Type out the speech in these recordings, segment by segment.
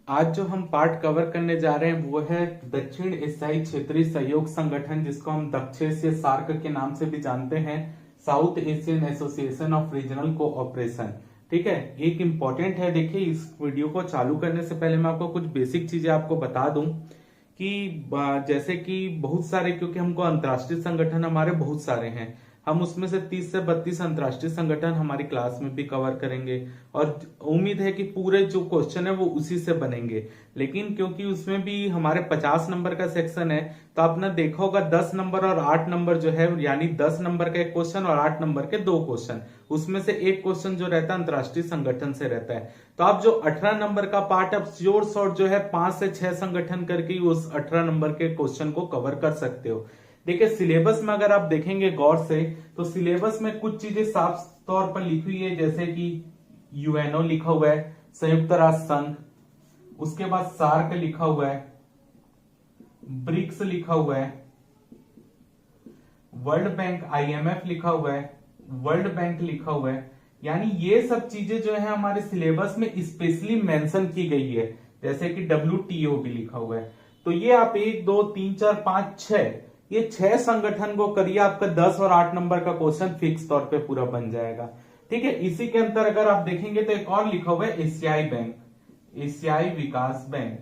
आज जो हम पार्ट कवर करने जा रहे हैं वो है दक्षिण एशियाई क्षेत्रीय सहयोग संगठन, जिसको हम दक्षेस या सार्क के नाम से भी जानते हैं, south Asian association of regional cooperation. ठीक है, एक इंपॉर्टेंट है। देखिए, इस वीडियो को चालू करने से पहले मैं आपको कुछ बेसिक चीजें आपको बता दूं कि जैसे कि बहुत सारे, क्योंकि हमको अंतर्राष्ट्रीय संगठन हमारे बहुत सारे हैं, हम उसमें से 30 से 32 अंतर्राष्ट्रीय संगठन हमारी क्लास में भी कवर करेंगे और उम्मीद है कि पूरे जो क्वेश्चन है वो उसी से बनेंगे। लेकिन क्योंकि उसमें भी हमारे 50 नंबर का सेक्शन है, तो आपने देखा होगा 10 नंबर और 8 नंबर जो है, यानी 10 नंबर का एक क्वेश्चन और 8 नंबर के 2 क्वेश्चन, उसमें से एक क्वेश्चन जो रहता है अंतर्राष्ट्रीय संगठन से रहता है। तो आप जो 18 नंबर का पार्ट अब श्योर शॉर्ट जो है 5 से 6 संगठन करके उस 18 नंबर के क्वेश्चन को कवर कर सकते हो। देखिए, सिलेबस में अगर आप देखेंगे गौर से, तो सिलेबस में कुछ चीजें साफ तौर पर लिखी हुई है, जैसे कि यूएनओ लिखा हुआ है, संयुक्त राष्ट्र संघ, उसके बाद सार्क लिखा हुआ है, ब्रिक्स लिखा हुआ है, वर्ल्ड बैंक आईएमएफ लिखा हुआ है, वर्ल्ड बैंक लिखा हुआ है। यानी ये सब चीजें जो है हमारे सिलेबस में स्पेशली मेंशन की गई है, जैसे कि WTO भी लिखा हुआ है। तो ये आप 1 2 3 4 5 6 ये 6 संगठन को करिए, आपका 10 और 8 नंबर का क्वेश्चन फिक्स तौर पे पूरा बन जाएगा। ठीक है, इसी के अंदर अगर आप देखेंगे तो एक और लिखा हुआ है एशियाई बैंक, एशियाई विकास बैंक।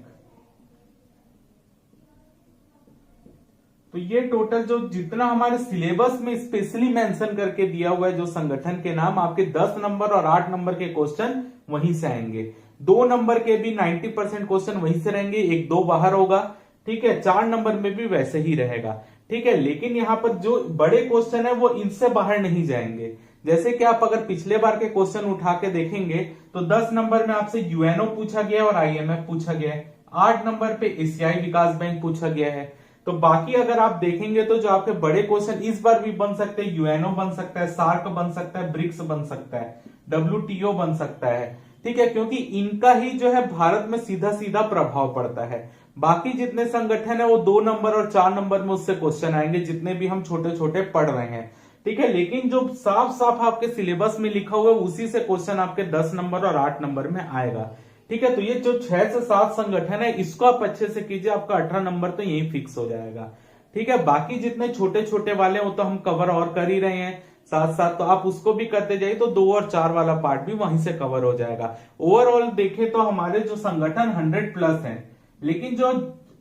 तो ये टोटल जो जितना हमारे सिलेबस में स्पेशली मेंशन करके दिया हुआ है जो संगठन के नाम, आपके 10 नंबर और 8 नंबर के क्वेश्चन वहीं से आएंगे। 2 नंबर के भी 90% क्वेश्चन वहीं से रहेंगे, 1-2 बाहर होगा। ठीक है, 4 नंबर में भी वैसे ही रहेगा। ठीक है, लेकिन यहाँ पर जो बड़े क्वेश्चन है वो इनसे बाहर नहीं जाएंगे। जैसे कि आप अगर पिछले बार के क्वेश्चन उठा के देखेंगे तो 10 नंबर में आपसे यूएनओ पूछा गया है और आईएमएफ पूछा गया है, 8 नंबर पे एशियाई विकास बैंक पूछा गया है। तो बाकी अगर आप देखेंगे तो जो आपके बड़े क्वेश्चन इस बार भी बन सकते हैं, यूएनओ बन सकता है, सार्क बन सकता है, ब्रिक्स बन सकता है, WTO बन सकता है। ठीक है, क्योंकि इनका ही जो है भारत में सीधा सीधा प्रभाव पड़ता है। बाकी जितने संगठन है वो 2 नंबर और 4 नंबर में उससे क्वेश्चन आएंगे, जितने भी हम छोटे छोटे पढ़ रहे हैं। ठीक है, लेकिन जो साफ साफ आपके सिलेबस में लिखा हुआ है उसी से क्वेश्चन आपके 10 नंबर और 8 नंबर में आएगा। ठीक है, तो ये जो 6 से 7 संगठन है इसको आप अच्छे से कीजिए, आपका 18 नंबर तो यही फिक्स हो जाएगा। ठीक है, बाकी जितने छोटे छोटे वाले वो तो हम कवर और कर ही रहे हैं साथ साथ, तो आप उसको भी करते जाइए, तो 2 और 4 वाला पार्ट भी वहीं से कवर हो जाएगा। ओवरऑल देखें तो हमारे जो संगठन 100+ हैं, लेकिन जो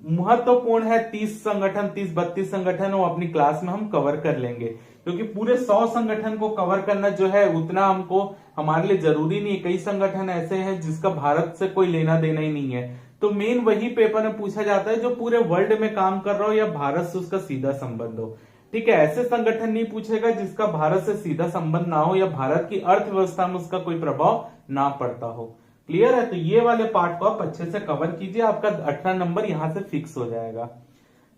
महत्वपूर्ण है 30 संगठन, 30-32 संगठन वो अपनी क्लास में हम कवर कर लेंगे, क्योंकि पूरे 100 संगठन को कवर करना जो है उतना हमको हमारे लिए जरूरी नहीं है। कई संगठन ऐसे हैं जिसका भारत से कोई लेना देना ही नहीं है, तो मेन वही पेपर में पूछा जाता है जो पूरे वर्ल्ड में काम कर रहा हो या भारत से उसका सीधा संबंध हो। ठीक है, ऐसे संगठन नहीं पूछेगा जिसका भारत से सीधा संबंध ना हो या भारत की अर्थव्यवस्था में उसका कोई प्रभाव ना पड़ता हो। क्लियर है, तो ये वाले पार्ट को आप अच्छे से कवर कीजिए, आपका 18 नंबर यहां से फिक्स हो जाएगा।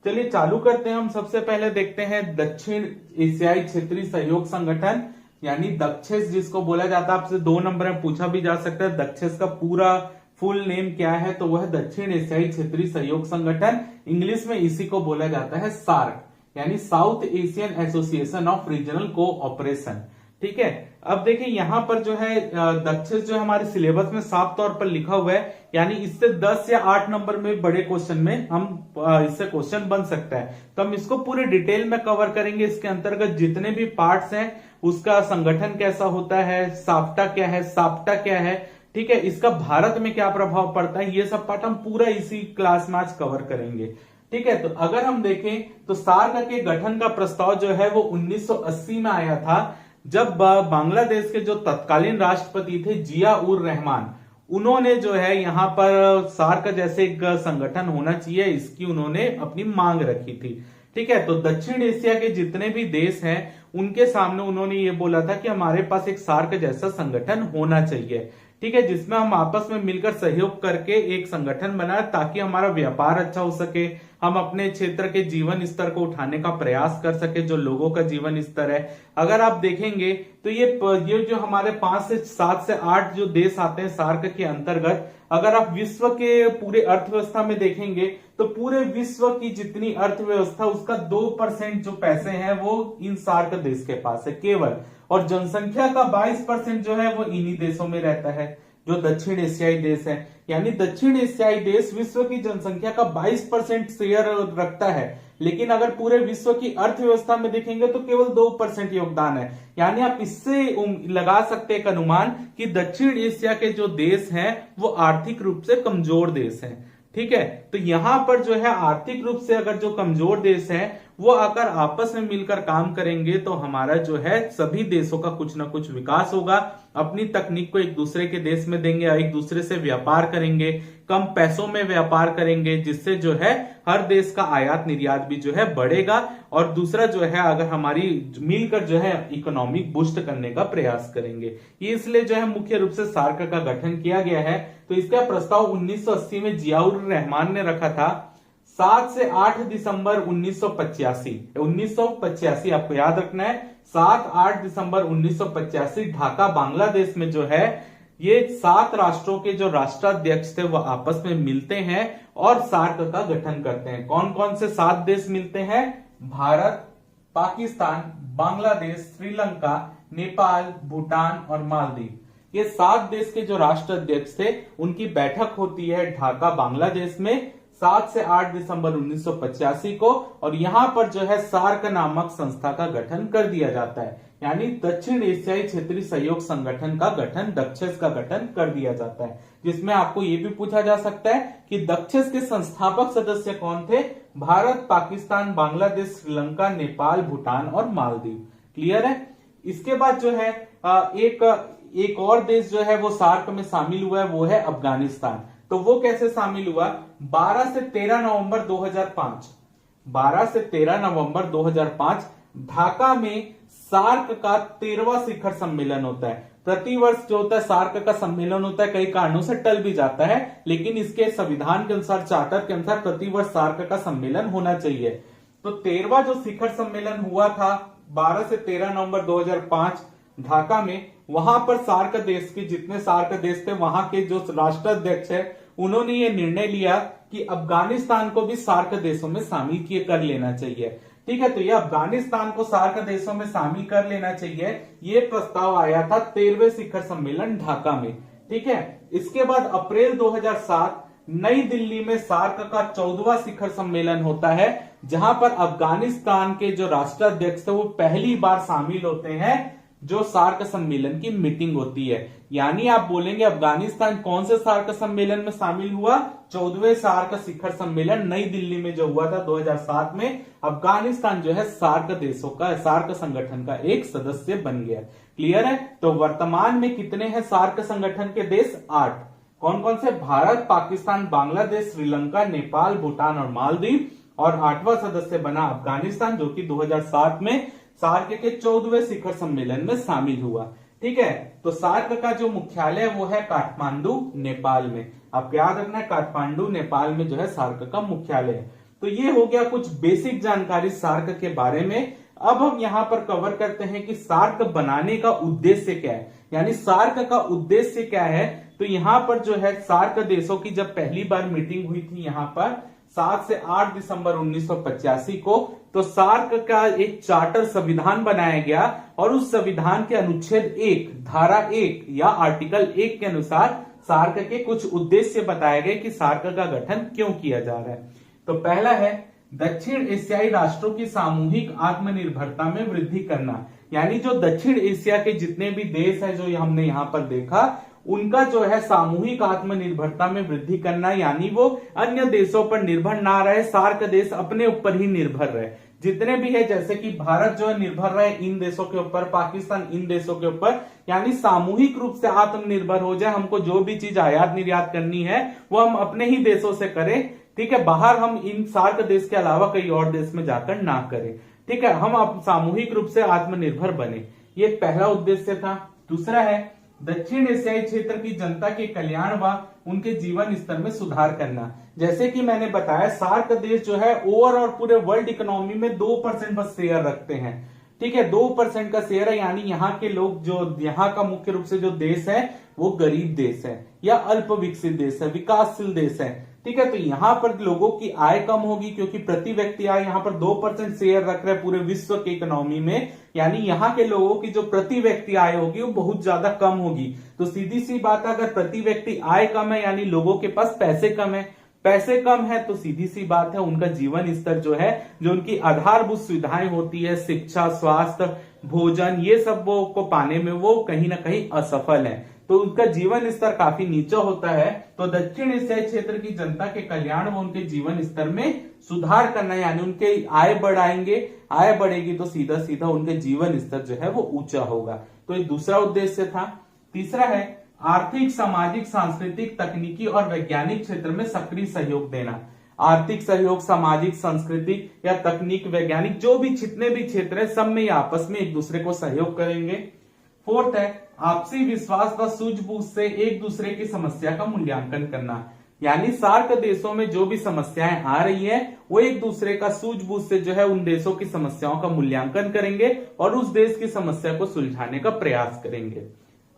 चलिए चालू करते हैं। हम सबसे पहले देखते हैं दक्षिण एशियाई क्षेत्रीय सहयोग संगठन, यानी दक्षेस जिसको बोला जाता है। आपसे 2 नंबर में पूछा भी जा सकता है दक्षेस का पूरा फुल नेम क्या है, तो वह दक्षिण एशियाई क्षेत्रीय सहयोग संगठन, इंग्लिश में इसी को बोला जाता है सार्क, यानी south Asian association of regional cooperation. ठीक है, अब देखिए यहाँ पर जो है दक्षेस जो हमारे सिलेबस में साफ तौर पर लिखा हुआ है, यानी इससे 10 या 8 नंबर में बड़े क्वेश्चन में हम इससे क्वेश्चन बन सकता है। तो हम इसको पूरे डिटेल में कवर करेंगे। इसके अंतर्गत जितने भी पार्ट्स हैं, उसका संगठन कैसा होता है, साप्टा क्या है, साप्टा क्या है, ठीक है, इसका भारत में क्या प्रभाव पड़ता है, ये सब पार्ट हम पूरा इसी क्लास में आज कवर करेंगे। ठीक है, तो अगर हम देखें तो सार्क के गठन का प्रस्ताव जो है वो 1980 में आया था, जब बांग्लादेश के जो तत्कालीन राष्ट्रपति थे जिया उर रहमान, उन्होंने जो है यहाँ पर सार्क जैसे एक संगठन होना चाहिए, इसकी उन्होंने अपनी मांग रखी थी। ठीक है, तो दक्षिण एशिया के जितने भी देश हैं उनके सामने उन्होंने ये बोला था कि हमारे पास एक सार्क जैसा संगठन होना चाहिए। ठीक है, जिसमें हम आपस में मिलकर सहयोग करके एक संगठन बनाए, ताकि हमारा व्यापार अच्छा हो सके, हम अपने क्षेत्र के जीवन स्तर को उठाने का प्रयास कर सके, जो लोगों का जीवन स्तर है। अगर आप देखेंगे तो ये जो हमारे 5 से 7 से 8 जो देश आते हैं सार्क के अंतर्गत, अगर आप विश्व के पूरे अर्थव्यवस्था में देखेंगे तो पूरे विश्व की जितनी अर्थव्यवस्था उसका 2% जो पैसे हैं वो इन सार्क देश के पास है केवल, और जनसंख्या का 22% जो है वो इन्हीं देशों में रहता है। जो दक्षिण एशियाई देश है, यानी दक्षिण एशियाई देश विश्व की जनसंख्या का 22% शेयर रखता है, लेकिन अगर पूरे विश्व की अर्थव्यवस्था में देखेंगे तो केवल 2% योगदान है। यानी आप इससे लगा सकते हैं एक अनुमान कि दक्षिण एशिया के जो देश हैं वो आर्थिक रूप से कमजोर देश हैं। ठीक है, तो यहां पर जो है आर्थिक रूप से अगर जो कमजोर देश हैं वो अगर आपस में मिलकर काम करेंगे तो हमारा जो है सभी देशों का कुछ ना कुछ विकास होगा। अपनी तकनीक को एक दूसरे के देश में देंगे, एक दूसरे से व्यापार करेंगे, कम पैसों में व्यापार करेंगे, जिससे जो है हर देश का आयात निर्यात भी जो है बढ़ेगा। और दूसरा जो है अगर हमारी मिलकर जो है इकोनॉमिक बूस्ट करने का प्रयास करेंगे। ये इसलिए जो है मुख्य रूप से सार्क का गठन किया गया है। तो इसका प्रस्ताव 1980 में जियाउर रहमान ने रखा था। 7 से 8 दिसंबर 1985 आपको याद रखना है, 7-8 दिसंबर 1985 ढाका बांग्लादेश में जो है ये 7 राष्ट्रों के जो राष्ट्राध्यक्ष थे वो आपस में मिलते हैं और सार्क का गठन करते हैं। कौन कौन से 7 देश मिलते हैं? भारत, पाकिस्तान, बांग्लादेश, श्रीलंका, नेपाल, भूटान और मालदीव। ये 7 देश के जो राष्ट्राध्यक्ष थे उनकी बैठक होती है ढाका बांग्लादेश में 7 से 8 दिसंबर 1985 को, और यहां पर जो है सार्क नामक संस्था का गठन कर दिया जाता है। यानी दक्षिण एशियाई क्षेत्रीय सहयोग संगठन का गठन, दक्षस का गठन कर दिया जाता है। जिसमें आपको यह भी पूछा जा सकता है कि दक्षस के संस्थापक सदस्य कौन थे? भारत, पाकिस्तान, बांग्लादेश, श्रीलंका, नेपाल, भूटान और मालदीव। क्लियर है? इसके बाद जो है एक और देश जो है वो सार्क में शामिल हुआ है, वो है अफगानिस्तान। तो वो कैसे शामिल हुआ? 12 से 13 नवंबर 2005 12 से 13 नवंबर 2005 ढाका में सार्क का 13वां शिखर सम्मेलन होता है। प्रतिवर्ष जो होता है सार्क का सम्मेलन होता है, कई कारणों से टल भी जाता है, लेकिन इसके संविधान के अनुसार, चार्टर के अनुसार प्रतिवर्ष सार्क का सम्मेलन होना चाहिए। तो 13वां जो शिखर सम्मेलन हुआ था 12 से 13 नवंबर 2005 ढाका में, वहां पर सार्क देश के जितने सार्क देश थे वहां के जो राष्ट्राध्यक्ष है उन्होंने ये निर्णय लिया कि अफगानिस्तान को भी सार्क देशों में शामिल कर लेना चाहिए। ठीक है, तो ये अफगानिस्तान को सार्क देशों में शामिल कर लेना चाहिए, ये प्रस्ताव आया था 13वें शिखर सम्मेलन ढाका में। ठीक है, इसके बाद अप्रैल 2007 नई दिल्ली में सार्क का 14वां शिखर सम्मेलन होता है, जहां पर अफगानिस्तान के जो राष्ट्राध्यक्ष थे वो पहली बार शामिल होते हैं, जो सार्क सम्मेलन की मीटिंग होती है। यानी आप बोलेंगे अफगानिस्तान कौन से सार्क सम्मेलन में शामिल हुआ? 14वें सार्क शिखर सम्मेलन नई दिल्ली में जो हुआ था 2007 में, अफगानिस्तान जो है सार्क देशों का, सार्क संगठन का एक सदस्य बन गया। क्लियर है? तो वर्तमान में कितने हैं सार्क संगठन के देश? 8। कौन कौन से? भारत, पाकिस्तान, बांग्लादेश, श्रीलंका, नेपाल, भूटान और मालदीव। और 8वां सदस्य बना अफगानिस्तान, जो कि 2007 में सार्क के 14वें शिखर सम्मेलन में शामिल हुआ। ठीक है, तो सार्क का जो मुख्यालय है वो है काठमांडू, नेपाल में। आपको याद रखना है काठमांडू, नेपाल में जो है सार्क का मुख्यालय है। तो ये हो गया कुछ बेसिक जानकारी सार्क के बारे में। अब हम यहाँ पर कवर करते हैं कि सार्क बनाने का उद्देश्य क्या है, यानी सार्क का उद्देश्य क्या है। तो यहाँ पर जो है सार्क देशों की जब पहली बार मीटिंग हुई थी यहाँ पर 7 से 8 दिसंबर 1985 को, तो सार्क का एक चार्टर संविधान बनाया गया और उस संविधान के अनुच्छेद 1 धारा 1 या आर्टिकल 1 के अनुसार सार्क के कुछ उद्देश्य बताए गए कि सार्क का गठन क्यों किया जा रहा है। तो पहला है दक्षिण एशियाई राष्ट्रों की सामूहिक आत्मनिर्भरता में वृद्धि करना, यानी जो दक्षिण एशिया के जितने भी देश है जो हमने यहाँ पर देखा उनका जो है सामूहिक आत्मनिर्भरता में वृद्धि करना, यानी वो अन्य देशों पर निर्भर ना रहे, सार्क देश अपने ऊपर ही निर्भर रहे। जितने भी है, जैसे कि भारत जो है निर्भर रहे इन देशों के ऊपर, पाकिस्तान इन देशों के ऊपर, यानी सामूहिक रूप से आत्मनिर्भर हो जाए। हमको जो भी चीज आयात निर्यात करनी है वो हम अपने ही देशों से करें। ठीक है, बाहर हम इन सार्क देश के अलावा कई और देश में जाकर ना करें। ठीक है, हम सामूहिक रूप से आत्मनिर्भर बने, ये पहला उद्देश्य था। दूसरा है दक्षिण एशियाई क्षेत्र की जनता के कल्याण व उनके जीवन स्तर में सुधार करना। जैसे कि मैंने बताया सार्क देश जो है ओवरऑल पूरे वर्ल्ड इकोनॉमी में 2% बस शेयर रखते हैं। ठीक है, 2% का शेयर है, यानी यहाँ के लोग जो यहाँ का मुख्य रूप से जो देश है वो गरीब देश है या अल्प विकसित देश है, विकासशील देश है। ठीक है। तो यहां पर लोगों की आय कम होगी क्योंकि प्रति व्यक्ति आय यहां पर 2% शेयर रख रहे हैं पूरे विश्व के इकोनॉमी में, यानी यहां के लोगों की जो प्रति व्यक्ति आय होगी वो बहुत ज्यादा कम होगी। तो सीधी सी बात है, अगर प्रति व्यक्ति आय कम है यानी लोगों के पास पैसे कम है, पैसे कम है तो सीधी सी बात है उनका जीवन स्तर जो है, जो उनकी आधारभूत सुविधाएं होती है, शिक्षा, स्वास्थ्य, भोजन, ये सब वो को पाने में वो कहीं ना कहीं असफल है, तो उनका जीवन स्तर काफी नीचा होता है। तो दक्षिण एशियाई क्षेत्र की जनता के कल्याण व उनके जीवन स्तर में सुधार करना, यानी उनके आय बढ़ाएंगे, आय बढ़ेगी तो सीधा सीधा उनके जीवन स्तर जो है वो ऊंचा होगा। तो ये दूसरा उद्देश्य था। तीसरा है आर्थिक, सामाजिक, सांस्कृतिक, तकनीकी और वैज्ञानिक क्षेत्र में सक्रिय सहयोग देना। आर्थिक सहयोग, सामाजिक, सांस्कृतिक या तकनीक, वैज्ञानिक, जो भी जितने भी क्षेत्र है सब में ये आपस में एक दूसरे को सहयोग करेंगे। फोर्थ है आपसी विश्वास व सूझबूझ से एक दूसरे की समस्या का मूल्यांकन करना, यानी सार्क देशों में जो भी समस्याएं आ रही है वो एक दूसरे का सूझबूझ से जो है उन देशों की समस्याओं का मूल्यांकन करेंगे और उस देश की समस्या को सुलझाने का प्रयास करेंगे।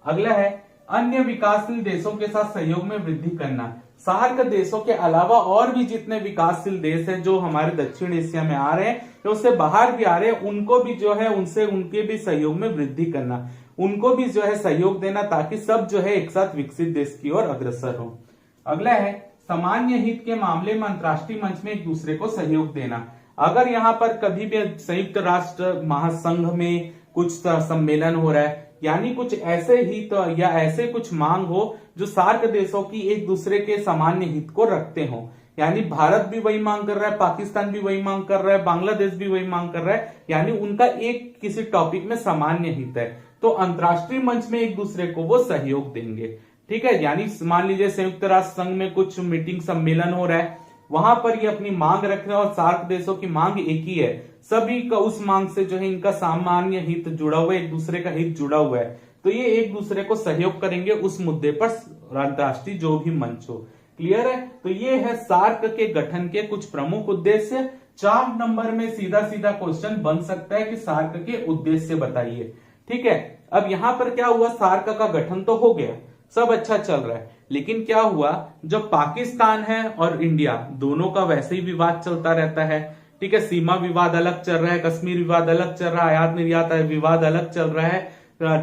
अगला है अन्य विकासशील देशों के साथ सहयोग में वृद्धि करना। सार्क देशों के अलावा और भी जितने विकासशील देश हैं जो हमारे दक्षिण एशिया में आ रहे हैं या उससे बाहर भी आ रहे हैं, उनको भी जो है उनसे उनके भी सहयोग में वृद्धि करना, उनको भी जो है सहयोग देना ताकि सब जो है एक साथ विकसित देश की ओर अग्रसर हो। अगला है सामान्य हित के मामले में अंतर्राष्ट्रीय मंच में एक दूसरे को सहयोग देना। अगर यहाँ पर कभी भी संयुक्त राष्ट्र महासंघ में कुछ सम्मेलन हो रहा है, यानी कुछ ऐसे हित या ऐसे कुछ मांग हो जो सार्क देशों की एक दूसरे के सामान्य हित को रखते हो, यानी भारत भी वही मांग कर रहा है, पाकिस्तान भी वही मांग कर रहा है, बांग्लादेश भी वही मांग कर रहा है, यानी उनका एक किसी टॉपिक में सामान्य हित है, तो अंतर्राष्ट्रीय मंच में एक दूसरे को वो सहयोग देंगे। ठीक है, यानी मान लीजिए संयुक्त राष्ट्र संघ में कुछ मीटिंग सम्मेलन हो रहा है, वहां पर ये अपनी मांग रख रहे हैं और सार्क देशों की मांग एक ही है, सभी का उस मांग से जो है इनका सामान्य हित जुड़ा हुआ है, एक दूसरे का हित जुड़ा हुआ है, तो ये एक दूसरे को सहयोग करेंगे उस मुद्दे पर अंतर्राष्ट्रीय जो भी मंच हो। क्लियर है? तो ये है सार्क के गठन के कुछ प्रमुख उद्देश्य। 4 नंबर में सीधा सीधा क्वेश्चन बन सकता है कि सार्क के उद्देश्य बताइए। ठीक है, अब यहां पर क्या हुआ, सार्क का गठन तो हो गया, सब अच्छा चल रहा है, लेकिन क्या हुआ, जब पाकिस्तान है और इंडिया दोनों का वैसे ही विवाद चलता रहता है। ठीक है, सीमा विवाद अलग चल रहा है, कश्मीर विवाद अलग चल रहा है, आयात निर्यात विवाद अलग चल रहा है,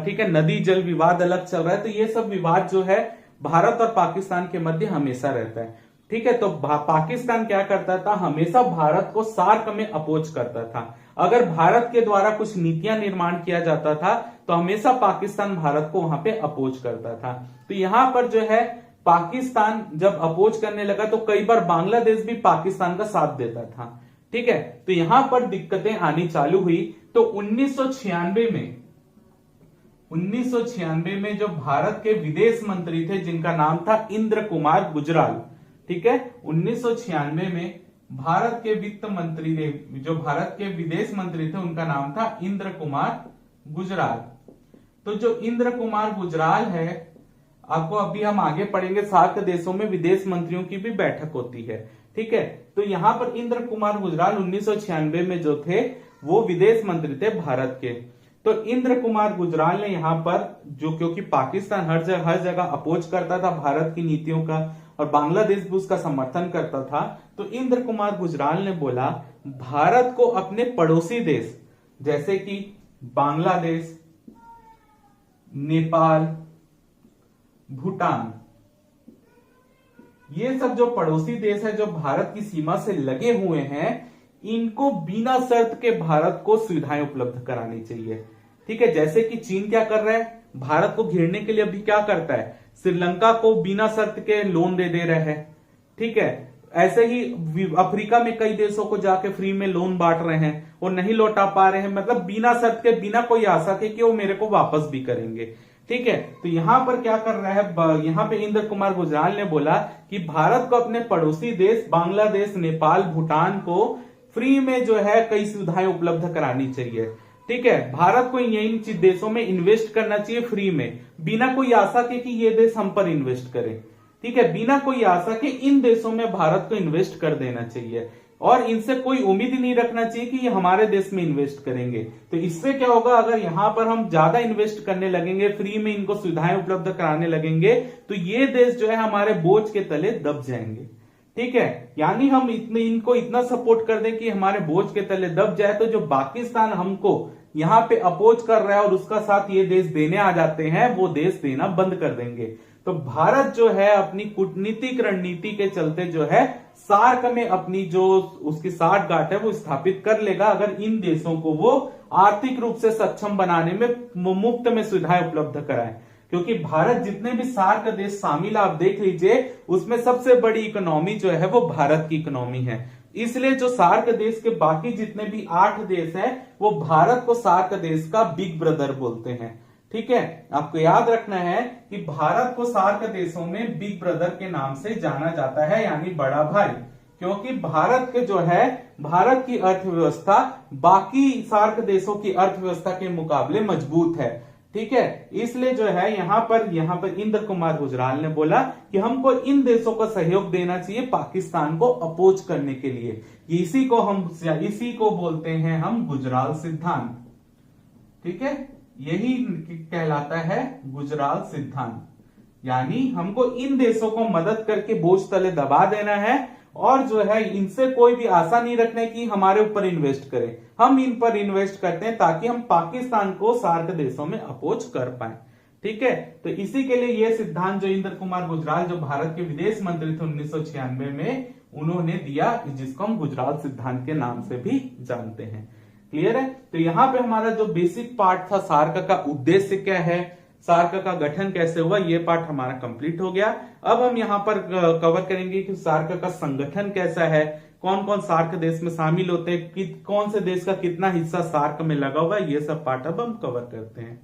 ठीक है, नदी जल विवाद अलग चल रहा है, तो ये सब विवाद जो है भारत और पाकिस्तान के मध्य हमेशा रहता है। ठीक है, तो पाकिस्तान क्या करता था, हमेशा भारत को सार्क में अपोज करता था। अगर भारत के द्वारा कुछ नीतियां निर्माण किया जाता था तो हमेशा पाकिस्तान भारत को वहां पे अपोज करता था। तो यहां पर जो है पाकिस्तान जब अपोज करने लगा तो कई बार बांग्लादेश भी पाकिस्तान का साथ देता था। ठीक है, तो यहां पर दिक्कतें आनी चालू हुई। तो 1996 में जो भारत के विदेश मंत्री थे जिनका नाम था इंद्र कुमार गुजराल, ठीक है, 1996 में भारत के वित्त मंत्री थे, जो भारत के विदेश मंत्री थे उनका नाम था इंद्र कुमार गुजराल। तो जो इंद्र कुमार गुजराल है, आपको अभी हम आगे पढ़ेंगे, सार्क देशों में विदेश मंत्रियों की भी बैठक होती है। ठीक है, तो यहां पर इंद्र कुमार गुजराल 1996 में जो थे वो विदेश मंत्री थे भारत के। तो इंद्र कुमार गुजराल ने यहां पर जो, क्योंकि पाकिस्तान हर जगह अपोज करता था भारत की नीतियों का और बांग्लादेश भी उसका समर्थन करता था, तो इंद्र कुमार गुजराल ने बोला भारत को अपने पड़ोसी देश जैसे कि बांग्लादेश, नेपाल, भूटान, ये सब जो पड़ोसी देश है जो भारत की सीमा से लगे हुए हैं, इनको बिना शर्त के भारत को सुविधाएं उपलब्ध करानी चाहिए। ठीक है, जैसे कि चीन क्या कर रहा है, भारत को घेरने के लिए अभी क्या करता है, श्रीलंका को बिना शर्त के लोन दे रहा है। ठीक है, ऐसे ही अफ्रीका में कई देशों को जाके फ्री में लोन बांट रहे हैं और नहीं लौटा पा रहे हैं, मतलब बिना शर्त के, बिना कोई आशा के कि वो मेरे को वापस भी करेंगे। ठीक है, तो यहां पर क्या कर रहा है, यहां पे इंद्र कुमार गुजराल ने बोला कि भारत को अपने पड़ोसी देश बांग्लादेश, नेपाल, भूटान को फ्री में जो है कई सुविधाएं उपलब्ध करानी चाहिए। ठीक है, भारत को इन देशों में इन्वेस्ट करना चाहिए फ्री में, बिना कोई आशा के कि ये देश हम पर इन्वेस्ट करें। ठीक है, बिना कोई आशा के इन देशों में भारत को इन्वेस्ट कर देना चाहिए और इनसे कोई उम्मीद ही नहीं रखना चाहिए कि ये हमारे देश में इन्वेस्ट करेंगे। तो इससे क्या होगा, अगर यहां पर हम ज्यादा इन्वेस्ट करने लगेंगे, फ्री में इनको सुविधाएं उपलब्ध कराने लगेंगे, तो ये देश जो है हमारे बोझ के तले दब जाएंगे। ठीक है, यानी हम इनको इतना सपोर्ट कर दें कि हमारे बोझ के तले दब जाए, तो जो पाकिस्तान हमको यहाँ पे अपोज कर रहा है और उसका साथ ये देश देने आ जाते हैं, वो देश देना बंद कर देंगे। तो भारत जो है अपनी कूटनीतिक रणनीति के चलते जो है सार्क में अपनी जो उसकी साठगांठ है वो स्थापित कर लेगा, अगर इन देशों को वो आर्थिक रूप से सक्षम बनाने में मुफ्त में सुविधाएं उपलब्ध कराए। क्योंकि भारत जितने भी सार्क देश शामिल आप देख लीजिए, उसमें सबसे बड़ी इकोनॉमी जो है वो भारत की इकोनॉमी है। इसलिए जो सार्क देश के बाकी जितने भी 8 देश हैं, वो भारत को सार्क देश का बिग ब्रदर बोलते हैं। ठीक है, आपको याद रखना है कि भारत को सार्क देशों में बिग ब्रदर के नाम से जाना जाता है, यानी बड़ा भाई। क्योंकि भारत के जो है, भारत की अर्थव्यवस्था बाकी सार्क देशों की अर्थव्यवस्था के मुकाबले मजबूत है। ठीक है, इसलिए जो है यहाँ पर इंद्र कुमार गुजराल ने बोला कि हमको इन देशों को सहयोग देना चाहिए पाकिस्तान को अपोज करने के लिए। इसी को बोलते हैं हम गुजराल सिद्धांत। ठीक है, यही कहलाता है गुजराल सिद्धांत, यानी हमको इन देशों को मदद करके बोझ तले दबा देना है, और जो है इनसे कोई भी आशा नहीं रखने की हमारे ऊपर इन्वेस्ट करें। हम इन पर इन्वेस्ट करते हैं ताकि हम पाकिस्तान को सार्क देशों में अपोज कर पाए। ठीक है, तो इसी के लिए यह सिद्धांत जो इंद्र कुमार गुजराल, जो भारत के विदेश मंत्री थे 1996 में, उन्होंने दिया, जिसको हम गुजराल सिद्धांत के नाम से भी जानते हैं। क्लियर है? तो यहाँ पे हमारा जो बेसिक पार्ट था, सार्क का उद्देश्य क्या है, सार्क का गठन कैसे हुआ, ये पार्ट हमारा कंप्लीट हो गया। अब हम यहाँ पर कवर करेंगे कि सार्क का संगठन कैसा है, कौन कौन सार्क देश में शामिल होते हैं, कौन से देश का कितना हिस्सा सार्क में लगा हुआ है, ये सब पार्ट अब हम कवर करते हैं।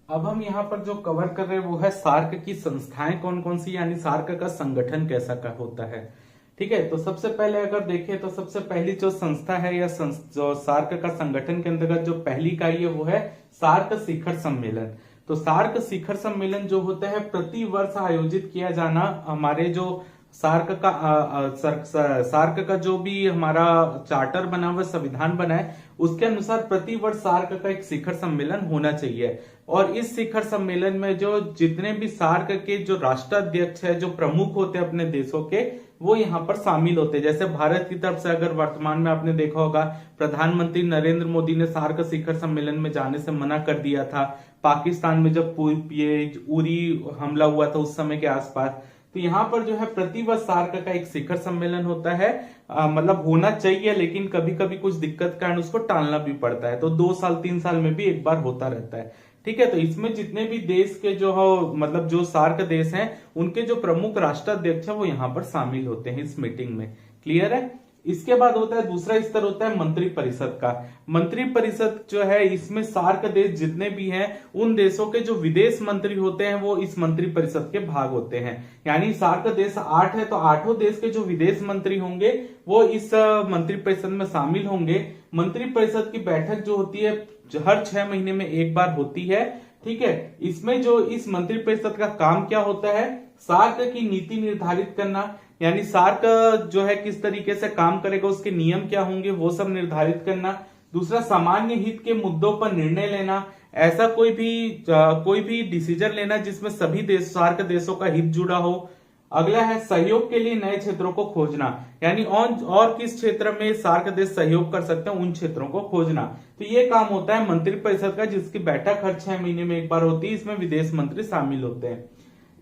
अब हम यहाँ पर जो कवर कर रहे हैं वो है सार्क की संस्थाएं कौन कौन सी, यानी सार्क का संगठन कैसा का होता है। ठीक है, तो सबसे पहले अगर देखें तो सबसे पहली जो संस्था है या जो सार्क का संगठन के अंतर्गत जो पहली इकाई है वो है सार्क शिखर सम्मेलन। तो सार्क शिखर सम्मेलन जो होता है प्रति वर्ष आयोजित किया जाना, हमारे जो सार्क का जो भी हमारा चार्टर बना हुआ, संविधान बना है, उसके अनुसार प्रति वर्ष सार्क का एक शिखर सम्मेलन होना चाहिए। और इस शिखर सम्मेलन में जो जितने भी सार्क के जो राष्ट्राध्यक्ष है, जो प्रमुख होते हैं अपने देशों के, वो यहाँ पर शामिल होते हैं। जैसे भारत की तरफ से अगर वर्तमान में आपने देखा होगा, प्रधानमंत्री नरेंद्र मोदी ने सार्क शिखर सम्मेलन में जाने से मना कर दिया था, पाकिस्तान में जब ये उरी हमला हुआ था उस समय के आसपास। तो यहाँ पर जो है प्रतिवर्ष सार्क का एक शिखर सम्मेलन होता है, मतलब होना चाहिए, लेकिन कभी कभी कुछ दिक्कत कारण उसको टालना भी पड़ता है। तो 2 साल 3 साल में भी एक बार होता रहता है। ठीक है, तो इसमें जितने भी देश के जो हो, मतलब जो सार्क देश हैं, उनके जो प्रमुख राष्ट्राध्यक्ष हैं वो यहाँ पर शामिल होते हैं इस मीटिंग में। क्लियर है? इसके बाद होता है दूसरा स्तर होता है मंत्री परिषद का। मंत्री परिषद जो है, इसमें सार्क देश जितने भी हैं उन देशों के जो विदेश मंत्री होते हैं वो इस मंत्री परिषद के भाग होते हैं। यानी सार्क देश 8 है, तो 8 देश के जो विदेश मंत्री होंगे वो इस मंत्री परिषद में शामिल होंगे। मंत्री परिषद की बैठक जो होती है हर 6 महीने में एक बार होती है। ठीक है, इसमें जो इस मंत्री परिषद का काम क्या होता है, सार्क की नीति निर्धारित करना, यानी सार्क जो है किस तरीके से काम करेगा, उसके नियम क्या होंगे, वो सब निर्धारित करना। दूसरा, सामान्य हित के मुद्दों पर निर्णय लेना, ऐसा कोई भी डिसीजन लेना जिसमें सभी सार्क देशों का हित जुड़ा हो। अगला है सहयोग के लिए नए क्षेत्रों को खोजना, यानी और किस क्षेत्र में सार्क देश सहयोग कर सकते हैं उन क्षेत्रों को खोजना। तो ये काम होता है मंत्री परिषद का, जिसकी बैठक हर 6 महीने में एक बार होती है। इसमें विदेश मंत्री शामिल होते हैं।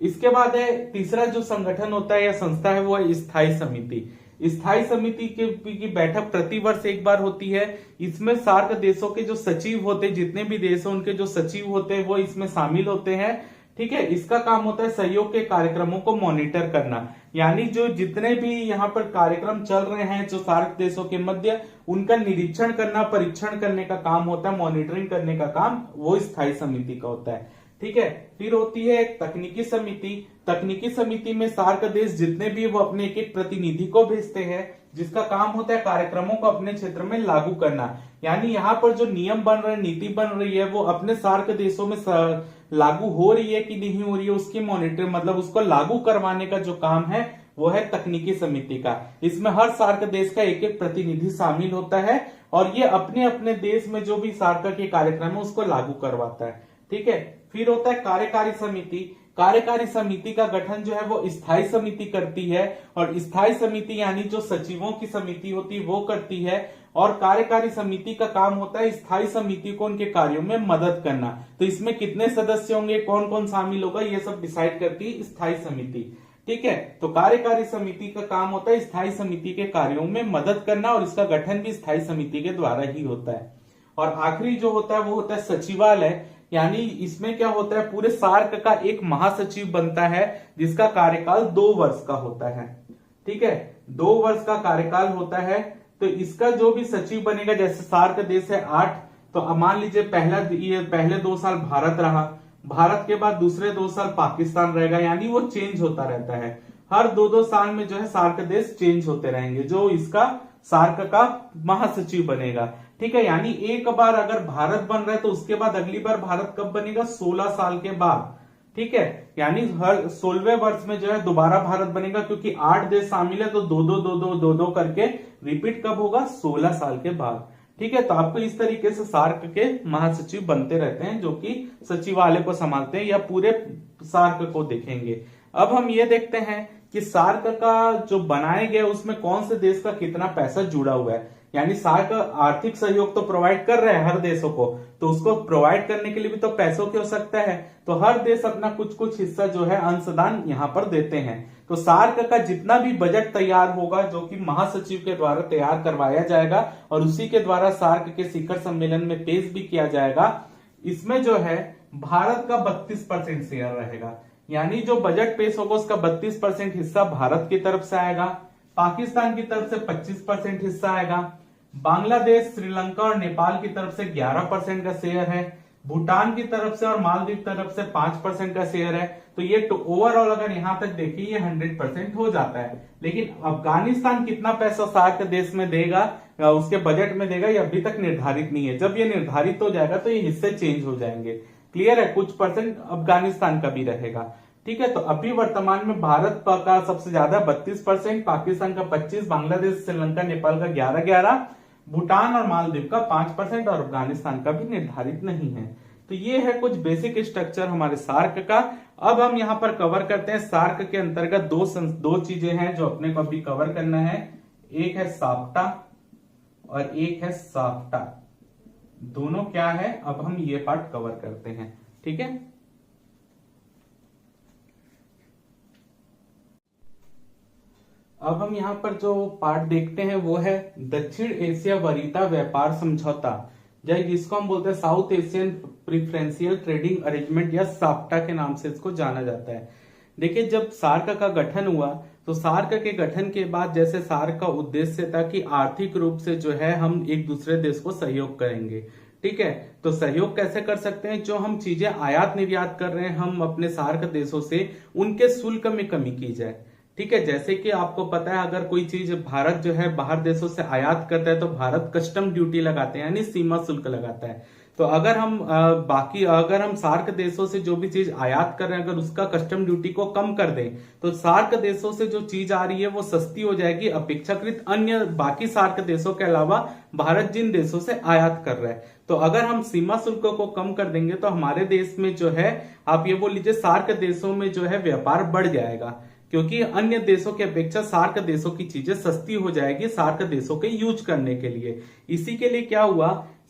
इसके बाद है तीसरा जो संगठन होता है या संस्था है वो है स्थायी समिति। स्थायी समिति की बैठक प्रतिवर्ष एक बार होती है। इसमें सार्क देशों के जो सचिव होते हैं, जितने भी देश हैं उनके जो सचिव होते हैं वो इसमें शामिल होते हैं। ठीक है, इसका काम होता है सहयोग के कार्यक्रमों को मॉनिटर करना, यानी जो जितने भी यहाँ पर कार्यक्रम चल रहे हैं जो सार्क देशों के मध्य, उनका निरीक्षण करना, परीक्षण करने का काम होता है, मॉनिटरिंग करने का काम वो स्थायी समिति का होता है। ठीक है, फिर होती है तकनीकी समिति। तकनीकी समिति में सार्क देश जितने भी वो अपने एक प्रतिनिधि को भेजते हैं, जिसका काम होता है कार्यक्रमों को अपने क्षेत्र में लागू करना। यानी यहाँ पर जो नियम बन रहे, नीति बन रही है, वो अपने सार्क देशों में लागू हो रही है कि नहीं हो रही है, उसकी मॉनिटर, मतलब उसको लागू करवाने का जो काम है वो है तकनीकी समिति का। इसमें हर सार्क देश का एक एक प्रतिनिधि शामिल होता है और ये अपने अपने देश में जो भी सार्क के कार्यक्रम है उसको लागू करवाता है। ठीक है, फिर होता है कार्यकारी समिति। कार्यकारी समिति का गठन जो है वो स्थायी समिति करती है, और स्थायी समिति यानी जो सचिवों की समिति होती है वो करती है, और कार्यकारी समिति का काम होता है स्थायी समिति को उनके कार्यों में मदद करना। तो इसमें कितने सदस्य होंगे, कौन कौन शामिल होगा, ये सब डिसाइड करती है स्थायी समिति। ठीक है, तो कार्यकारी समिति का काम होता है स्थायी समिति के कार्यों में मदद करना, और इसका गठन भी स्थायी समिति के द्वारा ही होता है। और आखिरी जो होता है वो होता है सचिवालय, यानी इसमें क्या होता है, पूरे सार्क का एक महासचिव बनता है जिसका कार्यकाल 2 वर्ष का होता है। ठीक है, 2 वर्ष का कार्यकाल होता है। तो इसका जो भी सचिव बनेगा, जैसे सार्क देश है 8, तो मान लीजिए पहले 2 साल भारत रहा, भारत के बाद दूसरे 2 साल पाकिस्तान रहेगा, यानी वो चेंज होता रहता है। हर 2-2 साल में जो है सार्क देश चेंज होते रहेंगे, जो इसका सार्क का महासचिव बनेगा। ठीक है, यानी एक बार अगर भारत बन रहा है तो उसके बाद अगली बार भारत कब बनेगा, 16 साल के बाद। ठीक है, यानी हर 16वें वर्ष में जो है दोबारा भारत बनेगा, क्योंकि 8 देश शामिल है, तो 2-2 करके रिपीट कब होगा, 16 साल के बाद। ठीक है, तो आपको इस तरीके से सार्क के महासचिव बनते रहते हैं, जो कि सचिवालय को संभालते हैं या पूरे सार्क को देखेंगे। अब हम ये देखते हैं कि सार्क का जो बनाए गए उसमें कौन से देश का कितना पैसा जुड़ा हुआ है। यानी सार्क आर्थिक सहयोग तो प्रोवाइड कर रहे हैं हर देशों को, तो उसको प्रोवाइड करने के लिए भी तो पैसों की आवश्यकता है, तो हर देश अपना कुछ कुछ हिस्सा जो है अंशदान यहाँ पर देते हैं। तो सार्क का जितना भी बजट तैयार होगा, जो कि महासचिव के द्वारा तैयार करवाया जाएगा और उसी के द्वारा सार्क के शिखर सम्मेलन में पेश भी किया जाएगा, इसमें जो है भारत का 32% शेयर रहेगा। यानी जो बजट पेश होगा उसका 32% हिस्सा भारत की तरफ से आएगा, पाकिस्तान की तरफ से 25% हिस्सा आएगा, बांग्लादेश, श्रीलंका और नेपाल की तरफ से 11% का शेयर है, भूटान की तरफ से और मालदीव तरफ से 5% का शेयर है। तो ये ओवरऑल अगर यहां तक देखिए ये 100% हो जाता है। लेकिन अफगानिस्तान कितना पैसा सार्क देश में देगा, उसके बजट में देगा, ये अभी तक निर्धारित नहीं है। जब ये निर्धारित हो जाएगा तो ये हिस्से चेंज हो जाएंगे। क्लियर है, कुछ परसेंट अफगानिस्तान का भी रहेगा। ठीक है, तो अभी वर्तमान में भारत का सबसे ज्यादा 32%, पाकिस्तान का 25%, बांग्लादेश, श्रीलंका, नेपाल का 11-11, भूटान और मालदीव का 5% और अफगानिस्तान का भी निर्धारित नहीं है। तो ये है कुछ बेसिक स्ट्रक्चर हमारे सार्क का। अब हम यहाँ पर कवर करते हैं सार्क के अंतर्गत दो चीजें हैं जो अपने को अभी कवर करना है। एक है साप्टा और एक है साप्टा। दोनों क्या है, अब हम ये पार्ट कवर करते हैं। ठीक है, अब हम यहाँ पर जो पार्ट देखते हैं वो है दक्षिण एशिया वरीयता व्यापार समझौता, जिसको हम बोलते हैं south Asian preferential trading arrangement या साप्टा के नाम से इसको जाना जाता है। देखिए, जब सार्क का गठन हुआ तो सार्क के गठन के बाद जैसे सार्क का उद्देश्य था कि आर्थिक रूप से जो है हम एक दूसरे देश को सहयोग करेंगे। ठीक है, तो सहयोग कैसे कर सकते हैं, जो हम चीजें आयात निर्यात कर रहे हैं हम अपने सार्क देशों से, उनके शुल्क में कमी की जाए। ठीक है, जैसे कि आपको पता है अगर कोई चीज भारत जो है बाहर देशों से आयात करता है तो भारत कस्टम ड्यूटी लगाते हैं, यानी सीमा शुल्क लगाता है। तो अगर हम सार्क देशों से जो भी चीज आयात कर रहे हैं अगर उसका कस्टम ड्यूटी को कम कर दें तो सार्क देशों से जो चीज आ रही है वो सस्ती हो जाएगी अपेक्षाकृत अन्य बाकी सार्क देशों के अलावा भारत जिन देशों से आयात कर रहा है। तो अगर हम सीमा शुल्क को कम कर देंगे तो हमारे देश में जो है, आप ये बोल लीजिए, सार्क देशों में जो है व्यापार बढ़ जाएगा, क्योंकि अन्य देशों की अपेक्षा सार्क देशों की चीजें सस्ती हो जाएगी सार्क देशों के यूज करने के लिए। इसी के लिए क्या हुआ,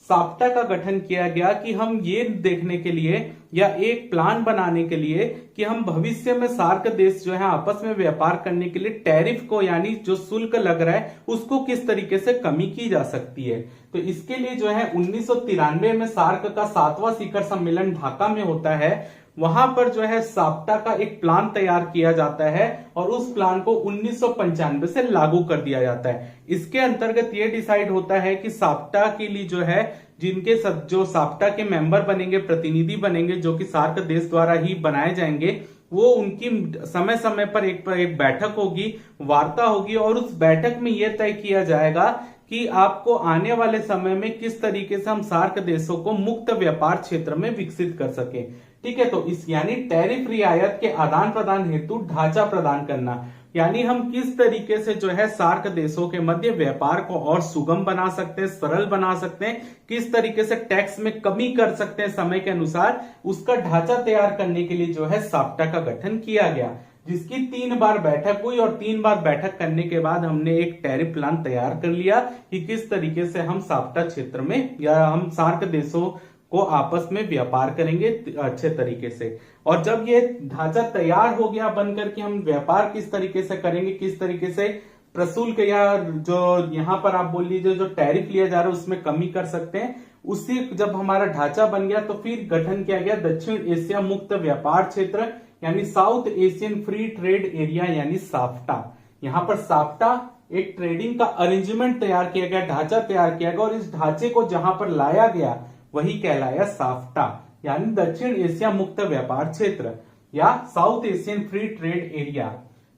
साप्टा का गठन किया गया कि हम ये देखने के लिए या एक प्लान बनाने के लिए कि हम भविष्य में सार्क देश जो है आपस में व्यापार करने के लिए टैरिफ को, यानी जो शुल्क लग रहा है उसको किस तरीके से कमी की जा सकती है। तो इसके लिए जो है 1993 में सार्क का 7वां शिखर सम्मेलन ढाका में होता है। वहां पर जो है साप्टा का एक प्लान तैयार किया जाता है और उस प्लान को 1995 से लागू कर दिया जाता है। इसके अंतर्गत ये डिसाइड होता है कि साप्टा के लिए जो है जो साप्टा के मेंबर बनेंगे, प्रतिनिधि बनेंगे, जो कि सार्क देश द्वारा ही बनाए जाएंगे, वो उनकी समय समय पर एक बैठक होगी, वार्ता होगी और उस बैठक में यह तय किया जाएगा कि आपको आने वाले समय में किस तरीके से हम सार्क देशों को मुक्त व्यापार क्षेत्र में विकसित कर सके। ठीक है, तो इस यानी टैरिफ रियायत के आदान प्रदान हेतु ढांचा प्रदान करना। यानी हम किस तरीके से जो है सार्क देशों के मध्य व्यापार को और सुगम बना सकते हैं, सरल बना सकते हैं, किस तरीके से टैक्स में कमी कर सकते हैं समय के अनुसार, उसका ढांचा तैयार करने के लिए जो है साप्टा का गठन किया गया, जिसकी 3 बार बैठक हुई और 3 बार बैठक करने के बाद हमने एक टैरिफ प्लान तैयार कर लिया कि किस तरीके से हम साप्टा क्षेत्र में या हम सार्क देशों को आपस में व्यापार करेंगे अच्छे तरीके से। और जब ये ढांचा तैयार हो गया बनकर कि हम व्यापार किस तरीके से करेंगे, किस तरीके से प्रशुल्क या जो यहां पर आप बोल लीजिए जो टैरिफ लिया जा रहा है उसमें कमी कर सकते हैं, उसी जब हमारा ढांचा बन गया तो फिर गठन किया गया दक्षिण एशिया मुक्त व्यापार क्षेत्र यानी south Asian free trade area यानी साफ्टा। यहां पर साफ्टा एक ट्रेडिंग का अरेंजमेंट तैयार किया गया, ढांचा तैयार किया गया और इस ढांचे को जहां पर लाया गया वही कहलाया साफ्टा यानी दक्षिण एशिया मुक्त व्यापार क्षेत्र या south Asian free trade area.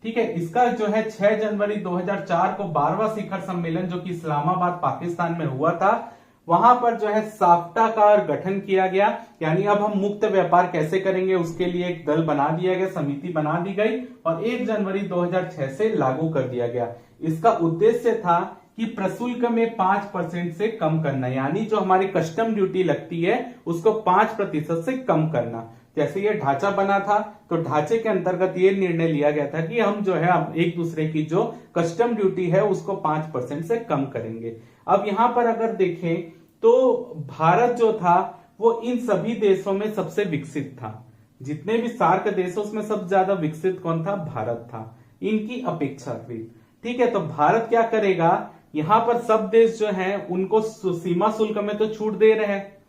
ठीक है, इसका जो है 6 जनवरी 2004 को 12वां शिखर सम्मेलन जो कि इस्लामाबाद पाकिस्तान में हुआ था, वहां पर जो है साफ्टा का गठन किया गया। यानी अब हम मुक्त व्यापार कैसे करेंगे उसके लिए एक दल बना दिया गया, समिति बना दी गई और 1 जनवरी 2006 से लागू कर दिया गया। इसका उद्देश्य था कि प्रशुल्क में 5% से कम करना, यानी जो हमारी कस्टम ड्यूटी लगती है उसको 5% से कम करना। जैसे ये ढांचा बना था तो ढांचे के अंतर्गत ये निर्णय लिया गया था कि हम जो है एक दूसरे की जो कस्टम ड्यूटी है उसको 5% से कम करेंगे। अब यहां पर अगर देखें तो भारत जो था वो इन सभी देशों में सबसे विकसित था। जितने भी सार्क देशों में सबसे ज्यादा विकसित कौन था? भारत था, इनकी अपेक्षाकृत। ठीक है, तो भारत क्या करेगा, यहां पर सब देश जो हैं उनको सीमा शुल्क में तो छूट दे रहे हैं।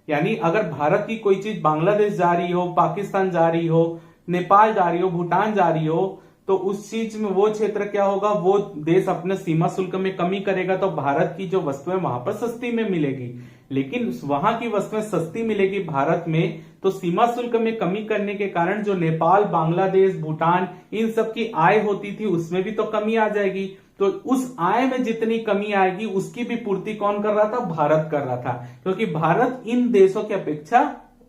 यानी अगर भारत की कोई चीज बांग्लादेश जा रही हो, पाकिस्तान जा रही हो, नेपाल जा रही हो, भूटान जा रही हो, तो उस चीज में वो क्षेत्र क्या होगा, वो देश अपने सीमा शुल्क में कमी करेगा तो भारत की जो वस्तुएं वहां पर सस्ती में मिलेगी। लेकिन वहां की वस्तुएं सस्ती मिलेगी भारत में, तो सीमा शुल्क में कमी करने के कारण जो नेपाल, बांग्लादेश, भूटान इन सब की आय होती थी उसमें भी तो कमी आ जाएगी। तो उस आय में जितनी कमी आएगी उसकी भी पूर्ति कौन कर रहा था? भारत कर रहा था, क्योंकि भारत इन देशों की अपेक्षा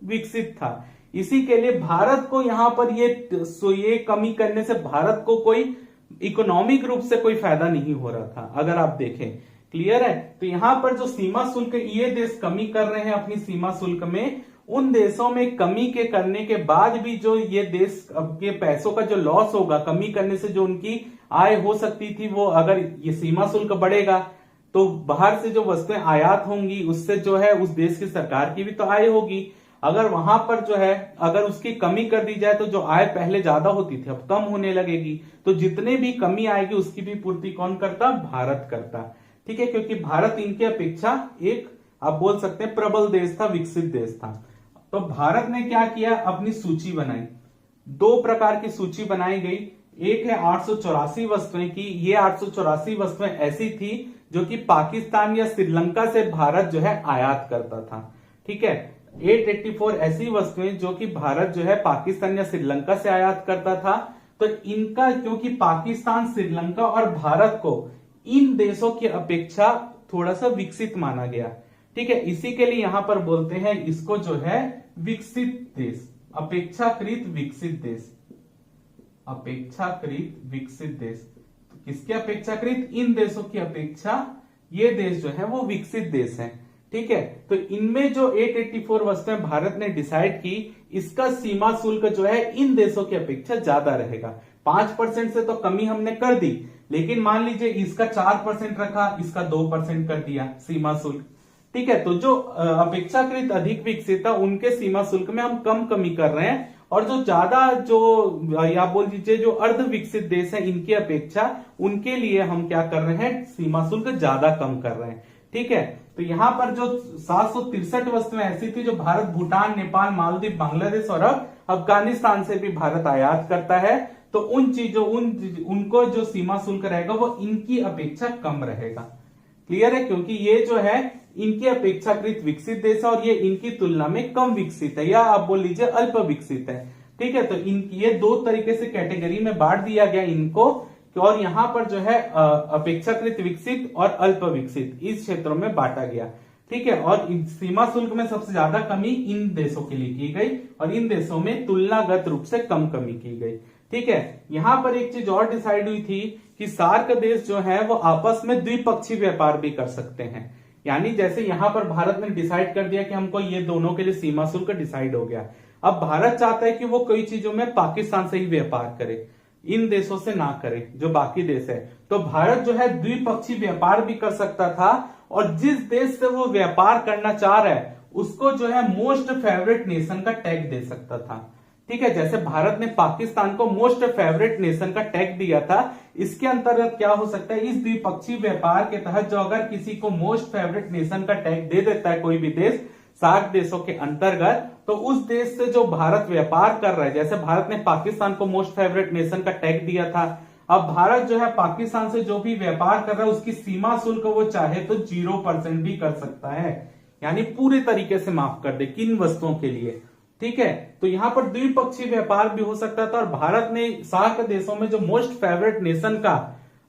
विकसित था। इसी के लिए भारत को यहां पर ये कमी करने से भारत को कोई इकोनॉमिक रूप से कोई फायदा नहीं हो रहा था। अगर आप देखें, क्लियर है? तो यहां पर जो सीमा शुल्क ये देश कमी कर रहे हैं अपनी सीमा शुल्क में, उन देशों में कमी के करने के बाद भी जो ये देश के पैसों का जो लॉस होगा, कमी करने से जो उनकी आय हो सकती थी, वो अगर ये सीमा शुल्क बढ़ेगा तो बाहर से जो वस्तुएं आयात होंगी उससे जो है उस देश की सरकार की भी तो आय होगी। अगर वहां पर जो है अगर उसकी कमी कर दी जाए तो जो आय पहले ज्यादा होती थी अब कम होने लगेगी। तो जितने भी कमी आएगी उसकी भी पूर्ति कौन करता? भारत करता। ठीक है, क्योंकि भारत इनके अपेक्षा एक आप बोल सकते हैं प्रबल देश था, विकसित देश था। तो भारत ने क्या किया, अपनी सूची बनाई। 2 प्रकार की सूची बनाई गई। एक है 884 वस्तुएं की। ये 884 वस्तुएं ऐसी थी जो कि पाकिस्तान या श्रीलंका से भारत जो है आयात करता था। ठीक है, 884 ऐसी वस्तुएं जो कि भारत जो है पाकिस्तान या श्रीलंका से आयात करता था। तो इनका क्योंकि पाकिस्तान, श्रीलंका और भारत को इन देशों की अपेक्षा थोड़ा सा विकसित माना गया। ठीक है, इसी के लिए यहां पर बोलते हैं इसको जो है विकसित देश, अपेक्षाकृत विकसित देश, अपेक्षाकृत विकसित देश। किसके अपेक्षाकृत? इन देशों की अपेक्षा ये देश जो है वो विकसित देश है। ठीक है, तो इनमें जो 884 वस्तुएं भारत ने डिसाइड की, इसका सीमा शुल्क जो है इन देशों की अपेक्षा ज्यादा रहेगा। 5% से तो कमी हमने कर दी, लेकिन मान लीजिए इसका 4% रखा, इसका 2% कर दिया सीमा शुल्क। ठीक है, तो जो अपेक्षाकृत अधिक विकसित है उनके सीमा शुल्क में हम कम कमी कर रहे हैं, और जो ज्यादा जो या बोल दीजिए जो अर्ध विकसित देश है इनकी अपेक्षा उनके लिए हम क्या कर रहे हैं? सीमा शुल्क ज्यादा कम कर रहे हैं। ठीक है, तो यहां पर जो 763 वस्तुएं ऐसी थी जो भारत भूटान, नेपाल, मालदीव, बांग्लादेश और अब अफगानिस्तान से भी भारत आयात करता है, तो उन चीजों उनको जो सीमा शुल्क रहेगा वो इनकी अपेक्षा कम रहेगा। क्लियर है? क्योंकि ये जो है इनकी अपेक्षाकृत विकसित देश है और ये इनकी तुलना में कम विकसित है, या आप बोल लीजिए अल्प विकसित है। ठीक है, तो ये 2 तरीके से कैटेगरी में बांट दिया गया इनको, और यहां पर जो है अपेक्षाकृत विकसित और अल्प विकसित इस क्षेत्रों में बांटा गया। ठीक है, और सीमा शुल्क में सबसे ज्यादा कमी इन देशों के लिए की गई और इन देशों में तुलनागत रूप से कम कमी की गई। ठीक है। यहां पर एक चीज और डिसाइड हुई थी कि सार्क देश जो है वो आपस में द्विपक्षीय व्यापार भी कर सकते हैं। यानी जैसे यहां पर भारत ने डिसाइड कर दिया कि हमको ये दोनों के लिए सीमा शुल्क डिसाइड हो गया, अब भारत चाहता है कि वो कई चीजों में पाकिस्तान से ही व्यापार करे, इन देशों से ना करे जो बाकी देश है। तो भारत जो है द्विपक्षीय व्यापार भी कर सकता था, और जिस देश से वो व्यापार करना चाह रहा है उसको जो है मोस्ट फेवरेट नेशन का टैग दे सकता था। ठीक है, जैसे भारत ने पाकिस्तान को मोस्ट फेवरेट नेशन का टैग दिया था, इसके अंतर्गत क्या हो सकता है, इस द्विपक्षीय व्यापार के तहत जो अगर किसी को मोस्ट फेवरेट नेशन का टैग दे देता है कोई भी देश सार्क देशों के अंतर्गत, तो उस देश से जो भारत व्यापार कर रहा है, जैसे भारत ने पाकिस्तान को मोस्ट फेवरेट नेशन का टैग दिया था, अब भारत जो है पाकिस्तान से जो भी व्यापार कर रहा है उसकी सीमा शुल्क वो चाहे तो 0% भी कर सकता है, यानी पूरे तरीके से माफ कर दे किन वस्तुओं के लिए। ठीक है, तो यहां पर द्विपक्षीय व्यापार भी हो सकता था, और भारत ने सार्क देशों में जो मोस्ट फेवरेट नेशन का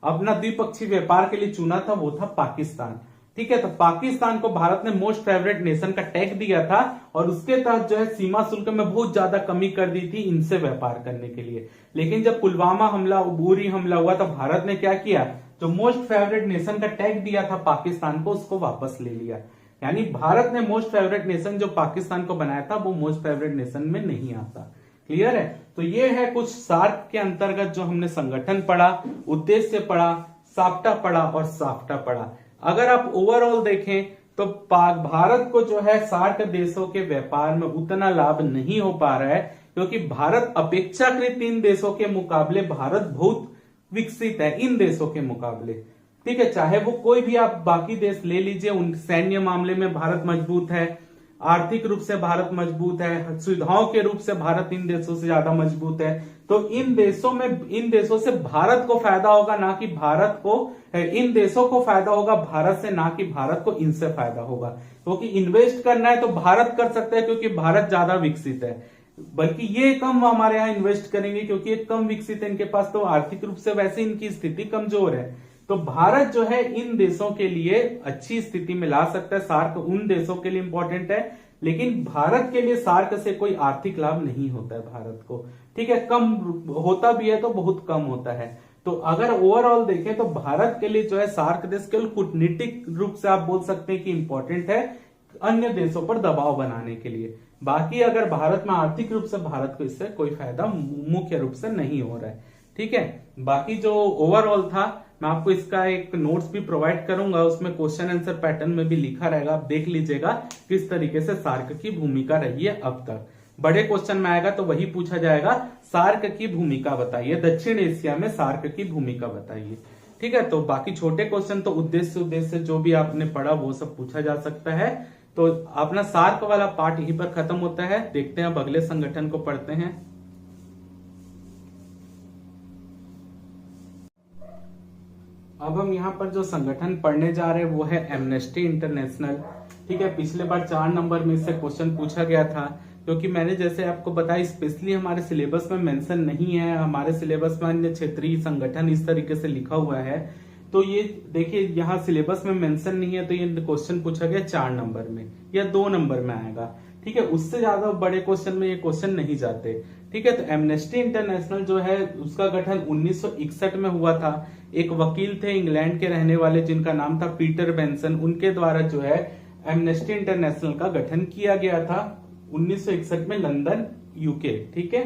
अपना द्विपक्षीय व्यापार के लिए चुना था वो था पाकिस्तान। ठीक है, तो पाकिस्तान को भारत ने मोस्ट फेवरेट नेशन का टैग दिया था, और उसके तहत जो है सीमा शुल्क में बहुत ज्यादा कमी कर दी थी इनसे व्यापार करने के लिए। लेकिन जब पुलवामा हमला, उरी हमला हुआ तो भारत ने क्या किया, जो मोस्ट फेवरेट नेशन का टैग दिया था पाकिस्तान को उसको वापस ले लिया। यानी भारत ने मोस्ट फेवरेट नेशन जो पाकिस्तान को बनाया था वो मोस्ट फेवरेट नेशन में नहीं आता। क्लियर है, तो ये है कुछ सार्क के अंतर्गत जो हमने संगठन पढ़ा, उद्देश्य पढ़ा, साप्टा पढ़ा और साफ्टा पढ़ा। अगर आप ओवरऑल देखें तो भारत को जो है सार्क देशों के व्यापार में उतना लाभ नहीं हो पा रहा है, क्योंकि भारत अपेक्षाकृत इन देशों के मुकाबले भारत बहुत विकसित है इन देशों के मुकाबले। ठीक है, चाहे वो कोई भी आप बाकी देश ले लीजिए, उन सैन्य मामले में भारत मजबूत है, आर्थिक रूप से भारत मजबूत है, सुविधाओं के रूप से भारत इन देशों से ज्यादा मजबूत है। तो इन देशों से भारत को फायदा होगा, ना कि भारत को इन देशों को फायदा होगा भारत से, ना कि भारत को इनसे फायदा होगा। क्योंकि इन्वेस्ट करना है तो भारत कर सकता है क्योंकि भारत ज्यादा विकसित है, बल्कि ये कम हमारे यहाँ इन्वेस्ट करेंगे क्योंकि ये कम विकसित है इनके पास, तो आर्थिक रूप से वैसे इनकी स्थिति कमजोर है। तो भारत जो है इन देशों के लिए अच्छी स्थिति में ला सकता है। सार्क उन देशों के लिए इंपॉर्टेंट है, लेकिन भारत के लिए सार्क से कोई आर्थिक लाभ नहीं होता है भारत को। ठीक है, कम होता भी है तो बहुत कम होता है। तो अगर ओवरऑल देखें तो भारत के लिए जो है सार्क देश केवल कूटनीतिक रूप से आप बोल सकते हैं कि इंपॉर्टेंट है अन्य देशों पर दबाव बनाने के लिए। बाकी अगर भारत में आर्थिक रूप से भारत को इससे कोई फायदा मुख्य रूप से नहीं हो रहा है। ठीक है, बाकी जो ओवरऑल था मैं आपको इसका एक नोट्स भी प्रोवाइड करूंगा, उसमें क्वेश्चन आंसर पैटर्न में भी लिखा रहेगा, आप देख लीजिएगा किस तरीके से सार्क की भूमिका रही है अब तक। बड़े क्वेश्चन में आएगा तो वही पूछा जाएगा, सार्क की भूमिका बताइए, दक्षिण एशिया में सार्क की भूमिका बताइए। ठीक है, तो बाकी छोटे क्वेश्चन तो उद्देश्य जो भी आपने पढ़ा वो सब पूछा जा सकता है। तो अपना सार्क वाला पार्ट यहीं पर खत्म होता है। देखते हैं अब अगले संगठन को पढ़ते हैं। अब हम यहाँ पर जो संगठन पढ़ने जा रहे हैं वो है एमनेस्टी इंटरनेशनल। ठीक है, पिछले बार 4 नंबर में इससे क्वेश्चन पूछा गया था, क्योंकि मैंने जैसे आपको बताया स्पेशली हमारे सिलेबस में मेंशन नहीं है, हमारे सिलेबस में अन्य क्षेत्रीय संगठन इस तरीके से लिखा हुआ है। तो ये देखिए यहाँ सिलेबस में मेंशन नहीं है, तो ये क्वेश्चन पूछा गया 4 नंबर में या 2 नंबर में आएगा। ठीक है, उससे ज्यादा बड़े क्वेश्चन में ये क्वेश्चन नहीं जाते। ठीक है, तो एमनेस्टी इंटरनेशनल जो है उसका गठन 1961 में हुआ था। एक वकील थे इंग्लैंड के रहने वाले जिनका नाम था पीटर बेंसन, उनके द्वारा जो है एमनेस्टी इंटरनेशनल का गठन किया गया था 1961 में लंदन यूके। ठीक है,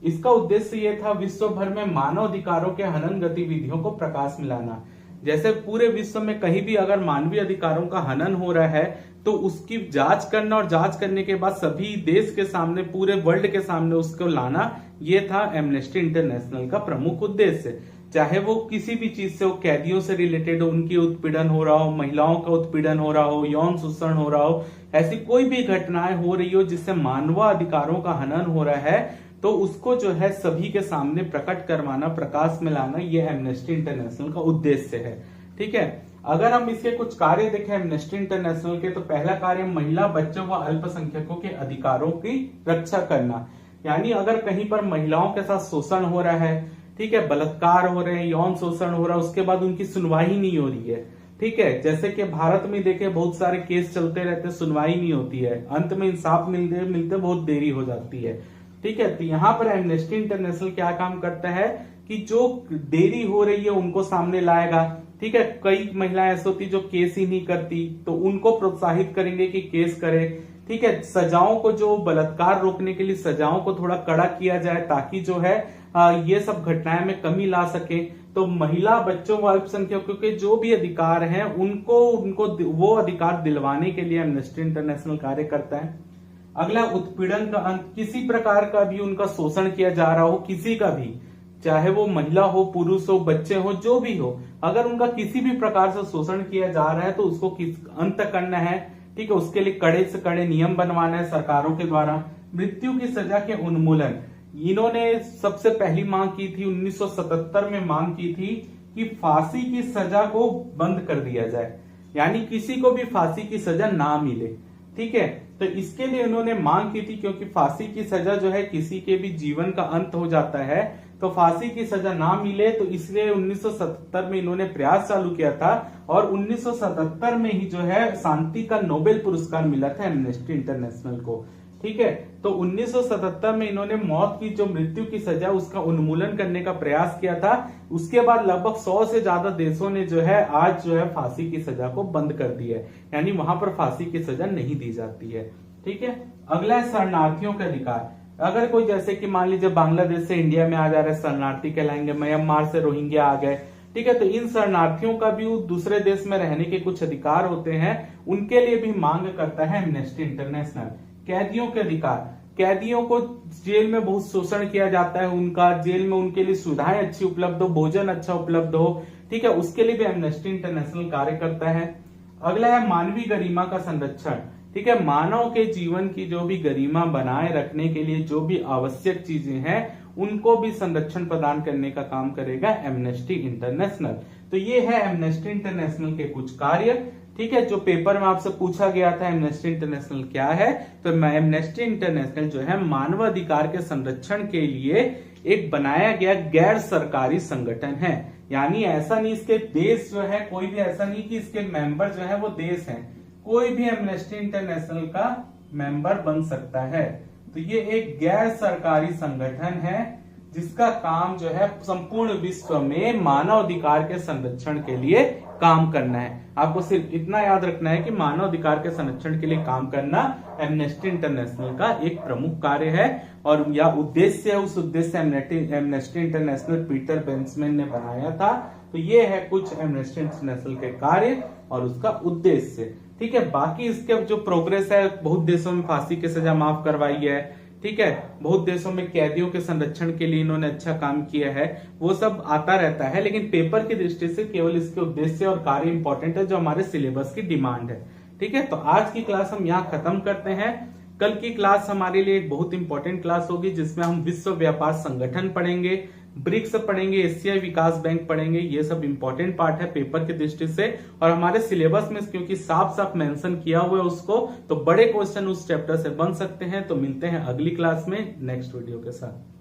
इसका उद्देश्य यह था विश्व भर में मानव अधिकारों के हनन गतिविधियों को प्रकाश में लाना। जैसे पूरे विश्व में कहीं भी अगर मानवीय अधिकारों का हनन हो रहा है तो उसकी जांच करना, और जांच करने के बाद सभी देश के सामने, पूरे वर्ल्ड के सामने उसको लाना, ये था एमनेस्टी इंटरनेशनल का प्रमुख उद्देश्य। चाहे वो किसी भी चीज से हो, कैदियों से रिलेटेड हो, उनकी उत्पीड़न हो रहा हो, महिलाओं का उत्पीड़न हो रहा हो, यौन शोषण हो रहा हो, ऐसी कोई भी घटनाएं हो रही हो जिससे मानवाधिकारों का हनन हो रहा है, तो उसको जो है सभी के सामने प्रकट करवाना, प्रकाश में लाना, ये एमनेस्टी इंटरनेशनल का उद्देश्य है। ठीक है, अगर हम इसके कुछ कार्य देखें एमनेस्टी इंटरनेशनल के, तो पहला कार्य महिला, बच्चों व अल्पसंख्यकों के अधिकारों की रक्षा करना। यानी अगर कहीं पर महिलाओं के साथ शोषण हो रहा है, ठीक है, बलात्कार हो रहे हैं, यौन शोषण हो रहा है, उसके बाद उनकी सुनवाई नहीं हो रही है। ठीक है, जैसे कि भारत में देखे बहुत सारे केस चलते रहते, सुनवाई नहीं होती है, अंत में इंसाफ मिलते बहुत देरी हो जाती है। ठीक है। तो यहाँ पर एमनेस्टी इंटरनेशनल क्या काम करता है कि जो देरी हो रही है उनको सामने लाएगा, ठीक है। कई महिलाएं ऐसी होती जो केस ही नहीं करती, तो उनको प्रोत्साहित करेंगे कि केस करे, ठीक है। सजाओं को, जो बलात्कार रोकने के लिए सजाओं को थोड़ा कड़ा किया जाए ताकि जो है ये सब घटनाएं में कमी ला सके। तो महिला, बच्चों व अल्पसंख्यकों के जो भी अधिकार हैं उनको वो अधिकार दिलवाने के लिए एमनेस्टी इंटरनेशनल कार्य करता है। अगला, उत्पीड़न का अंत। किसी प्रकार का भी उनका शोषण किया जा रहा हो, किसी का भी, चाहे वो महिला हो, पुरुष हो, बच्चे हो, जो भी हो, अगर उनका किसी भी प्रकार से शोषण किया जा रहा है तो उसको अंत करना है, ठीक है। उसके लिए कड़े से कड़े नियम बनवाना है सरकारों के द्वारा। मृत्यु की सजा के उन्मूलन, इन्होंने सबसे पहली मांग की थी 1977 में, मांग की थी कि फांसी की सजा को बंद कर दिया जाए, यानी किसी को भी फांसी की सजा ना मिले, ठीक है। तो इसके लिए उन्होंने मांग की थी, क्योंकि फांसी की सजा जो है किसी के भी जीवन का अंत हो जाता है, तो फांसी की सजा ना मिले, तो इसलिए 1977 में इन्होंने प्रयास चालू किया था और 1977 में ही जो है शांति का नोबेल पुरस्कार मिला था एमनेस्टी इंटरनेशनल को, ठीक है। तो 1977 में इन्होंने मौत की, जो मृत्यु की सजा, उसका उन्मूलन करने का प्रयास किया था। उसके बाद लगभग 100 से ज्यादा देशों ने जो है आज जो है फांसी की सजा को बंद कर दिया है, यानी वहां पर फांसी की सजा नहीं दी जाती है, ठीक है। अगला है शरणार्थियों के अधिकार। अगर कोई, जैसे कि मान लीजिए बांग्लादेश से इंडिया में आ जा रहे, शरणार्थी कहलाएंगे, म्यांमार से रोहिंग्या आ गए, ठीक है। तो इन शरणार्थियों का भी दूसरे देश में रहने के कुछ अधिकार होते हैं, उनके लिए भी मांग करता है एमनेस्टी इंटरनेशनल। कैदियों के अधिकार, कैदियों को जेल में बहुत शोषण किया जाता है, उनका जेल में उनके लिए सुविधाएं अच्छी उपलब्ध हो, भोजन अच्छा उपलब्ध हो, ठीक है, उसके लिए भी एमनेस्टी इंटरनेशनल कार्य करता है। अगला है मानवीय गरिमा का संरक्षण, ठीक है। मानव के जीवन की जो भी गरिमा बनाए रखने के लिए जो भी आवश्यक चीजें हैं उनको भी संरक्षण प्रदान करने का काम करेगा एमनेस्टी इंटरनेशनल। तो ये है एमनेस्टी इंटरनेशनल के कुछ कार्य, ठीक है, जो पेपर में आपसे पूछा गया था एमनेस्टी इंटरनेशनल क्या है। तो एमनेस्टी इंटरनेशनल जो है मानवाधिकार के संरक्षण के लिए एक बनाया गया गैर सरकारी संगठन है, यानी ऐसा नहीं इसके देश जो है, कोई भी ऐसा नहीं कि इसके मेंबर जो है वो देश हैं, कोई भी एमनेस्टी इंटरनेशनल का मेंबर बन सकता है। तो ये एक गैर सरकारी संगठन है जिसका काम जो है संपूर्ण विश्व में मानव अधिकार के संरक्षण के लिए काम करना है। आपको सिर्फ इतना याद रखना है कि मानव अधिकार के संरक्षण के लिए काम करना एमनेस्टी इंटरनेशनल का एक प्रमुख कार्य है, और या उद्देश्य है, उस उद्देश्य एमनेस्टी इंटरनेशनल पीटर बेंसमैन ने बनाया था। तो ये है कुछ एमनेस्टी इंटरनेशनल के कार्य और उसका उद्देश्य, ठीक है। बाकी इसके जो प्रोग्रेस है, बहुत देशों में फांसी की सजा माफ करवाई है, ठीक है, बहुत देशों में कैदियों के संरक्षण के लिए इन्होंने अच्छा काम किया है, वो सब आता रहता है, लेकिन पेपर की दृष्टि से केवल इसके उद्देश्य और कार्य इंपॉर्टेंट है जो हमारे सिलेबस की डिमांड है, ठीक है। तो आज की क्लास हम यहाँ खत्म करते हैं। कल की क्लास हमारे लिए एक बहुत इंपॉर्टेंट क्लास होगी जिसमें हम विश्व व्यापार संगठन पढ़ेंगे, ब्रिक्स पढ़ेंगे, एशियाई विकास बैंक पढ़ेंगे। ये सब इंपॉर्टेंट पार्ट है पेपर की दृष्टि से, और हमारे सिलेबस में क्योंकि साफ साफ मेंशन किया हुआ है उसको, तो बड़े क्वेश्चन उस चैप्टर से बन सकते हैं। तो मिलते हैं अगली क्लास में नेक्स्ट वीडियो के साथ।